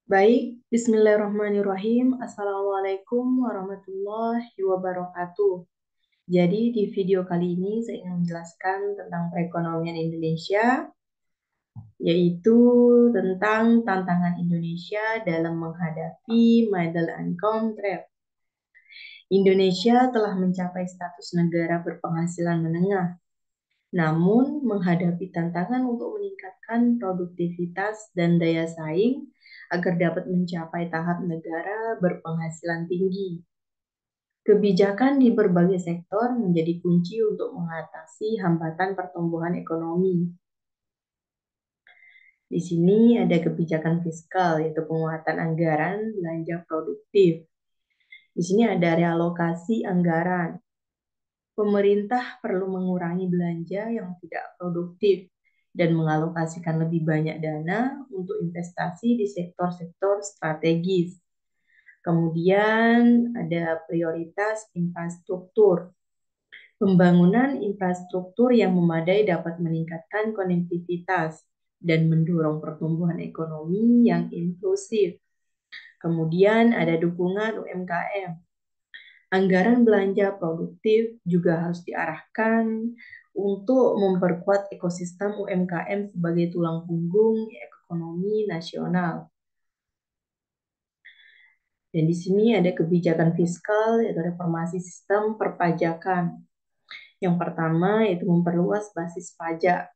Baik, Bismillahirrahmanirrahim. Assalamualaikum warahmatullahi wabarakatuh. Jadi di video kali ini saya ingin menjelaskan tentang perekonomian Indonesia, yaitu tentang tantangan Indonesia dalam menghadapi middle income trap. Indonesia telah mencapai status negara berpenghasilan menengah, namun menghadapi tantangan untuk meningkatkan produktivitas dan daya saing agar dapat mencapai tahap negara berpenghasilan tinggi. Kebijakan di berbagai sektor menjadi kunci untuk mengatasi hambatan pertumbuhan ekonomi. Di sini ada kebijakan fiskal, yaitu penguatan anggaran belanja produktif. Di sini ada realokasi anggaran. Pemerintah perlu mengurangi belanja yang tidak produktif dan mengalokasikan lebih banyak dana untuk investasi di sektor-sektor strategis. Kemudian ada prioritas infrastruktur. Pembangunan infrastruktur yang memadai dapat meningkatkan konektivitas dan mendorong pertumbuhan ekonomi yang inklusif. Kemudian ada dukungan UMKM. Anggaran belanja produktif juga harus diarahkan untuk memperkuat ekosistem UMKM sebagai tulang punggung ekonomi nasional. Dan di sini ada kebijakan fiskal, yaitu reformasi sistem perpajakan. Yang pertama yaitu memperluas basis pajak,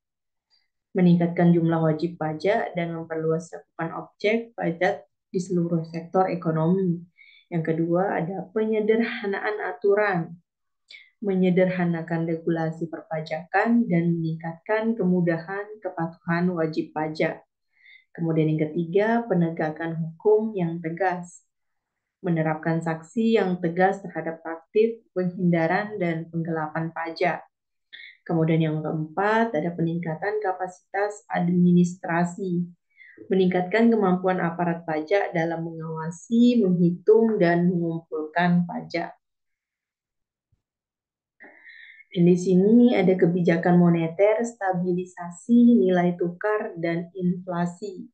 meningkatkan jumlah wajib pajak, dan memperluas cakupan objek pajak di seluruh sektor ekonomi. Yang kedua ada penyederhanaan aturan, menyederhanakan regulasi perpajakan, dan meningkatkan kemudahan kepatuhan wajib pajak. Kemudian yang ketiga, penegakan hukum yang tegas, menerapkan sanksi yang tegas terhadap praktik penghindaran dan penggelapan pajak. Kemudian yang keempat, ada peningkatan kapasitas administrasi, meningkatkan kemampuan aparat pajak dalam mengawasi, menghitung, dan mengumpulkan pajak. Dan di sini ada kebijakan moneter, stabilisasi nilai tukar, dan inflasi.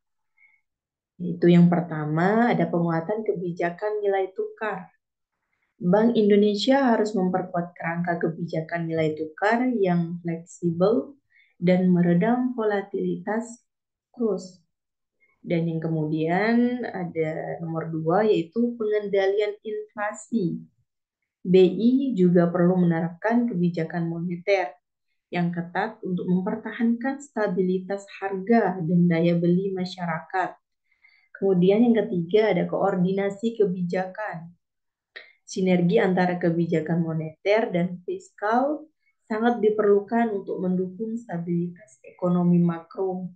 Itu yang pertama, ada penguatan kebijakan nilai tukar. Bank Indonesia harus memperkuat kerangka kebijakan nilai tukar yang fleksibel dan meredam volatilitas kurs. Dan yang kemudian ada nomor dua, yaitu pengendalian inflasi. BI juga perlu menerapkan kebijakan moneter yang ketat untuk mempertahankan stabilitas harga dan daya beli masyarakat. Kemudian yang ketiga ada koordinasi kebijakan. Sinergi antara kebijakan moneter dan fiskal sangat diperlukan untuk mendukung stabilitas ekonomi makro.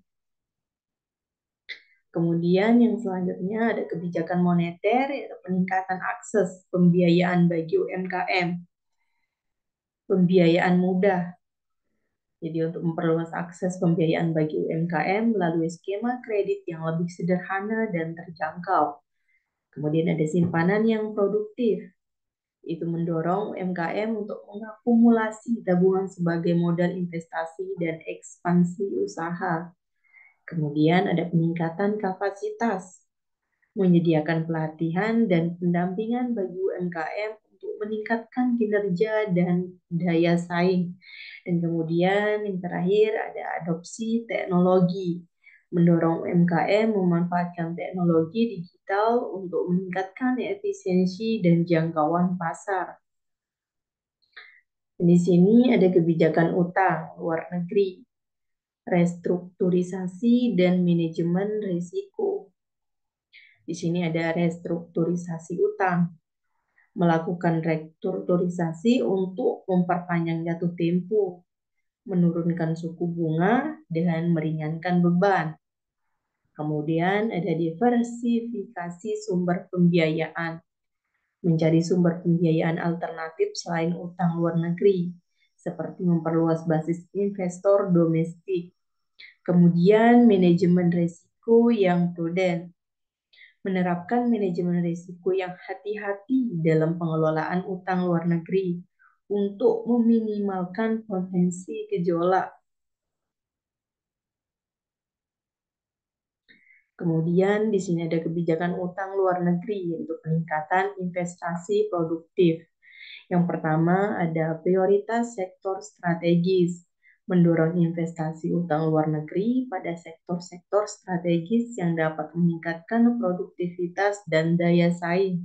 Kemudian yang selanjutnya ada kebijakan moneter, yaitu peningkatan akses pembiayaan bagi UMKM. Pembiayaan mudah. Jadi untuk memperluas akses pembiayaan bagi UMKM melalui skema kredit yang lebih sederhana dan terjangkau. Kemudian ada simpanan yang produktif. Itu mendorong UMKM untuk mengakumulasi tabungan sebagai modal investasi dan ekspansi usaha. Kemudian ada peningkatan kapasitas, menyediakan pelatihan dan pendampingan bagi UMKM untuk meningkatkan kinerja dan daya saing. Dan kemudian yang terakhir ada adopsi teknologi, mendorong UMKM memanfaatkan teknologi digital untuk meningkatkan efisiensi dan jangkauan pasar. Di sini ada kebijakan utang luar negeri, restrukturisasi dan manajemen risiko. Di sini ada restrukturisasi utang, melakukan restrukturisasi untuk memperpanjang jatuh tempo, menurunkan suku bunga, dan meringankan beban. Kemudian ada diversifikasi sumber pembiayaan, mencari sumber pembiayaan alternatif selain utang luar negeri, seperti memperluas basis investor domestik. Kemudian manajemen risiko yang prudent, menerapkan manajemen risiko yang hati-hati dalam pengelolaan utang luar negeri untuk meminimalkan potensi gejolak. Kemudian di sini ada kebijakan utang luar negeri, yaitu peningkatan investasi produktif. Yang pertama ada prioritas sektor strategis, mendorong investasi utang luar negeri pada sektor-sektor strategis yang dapat meningkatkan produktivitas dan daya saing.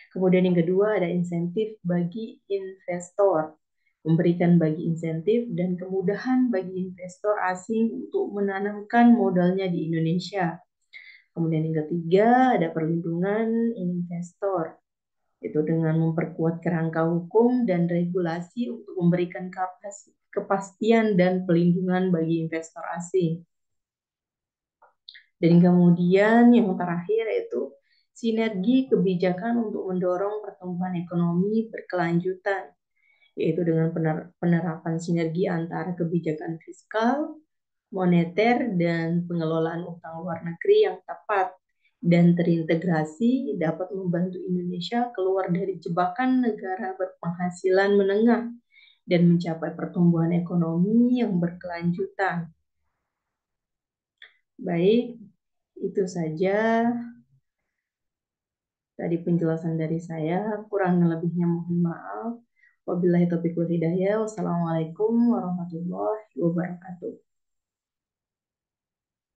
Kemudian yang kedua ada insentif bagi investor, memberikan bagi insentif dan kemudahan bagi investor asing untuk menanamkan modalnya di Indonesia. Kemudian yang ketiga ada perlindungan investor, itu dengan memperkuat kerangka hukum dan regulasi untuk memberikan kepastian dan pelindungan bagi investor asing. Dan kemudian yang terakhir yaitu sinergi kebijakan untuk mendorong pertumbuhan ekonomi berkelanjutan, yaitu dengan penerapan sinergi antara kebijakan fiskal, moneter, dan pengelolaan utang luar negeri yang tepat dan terintegrasi dapat membantu Indonesia keluar dari jebakan negara berpenghasilan menengah dan mencapai pertumbuhan ekonomi yang berkelanjutan. Baik, itu saja tadi penjelasan dari saya. Kurang lebihnya mohon maaf. Wabillahi taufiq wal hidayah. Wassalamualaikum warahmatullahi wabarakatuh.